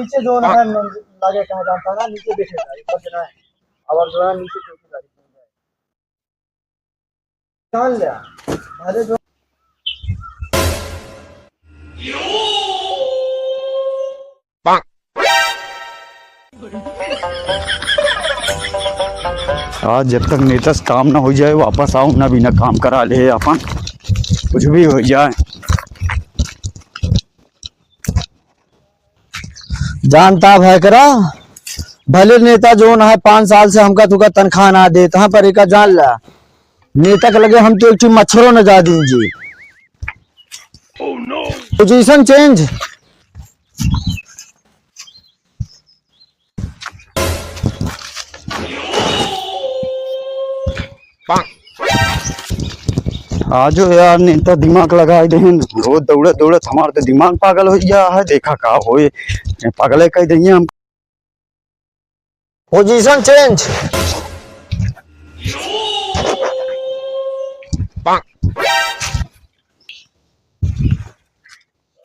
नीचे जो है लागे कहा जाता है ना, नीचे देखेगा ऊपर से ना और जो है नीचे देखेगा जान लिया अरे जो आज जब तक नेता से काम ना हो जाए वापस आओ ना, बिना काम करा ले अपन कुछ भी हो जाए। जानता है करा भले नेता जो ना है 5 साल से हमका तुका तनख्वाह ना दे तहाँ पर एक जान ला नेता के लगे हम तो एक मच्छरों न जा दीजिए। Position change. आज यार नेता दिमाग लगाए दे रोज दौड़े दौड़े हमारे तो दिमाग पागल हो गया है। देखा का होए पागल कह दिए हम। Position change.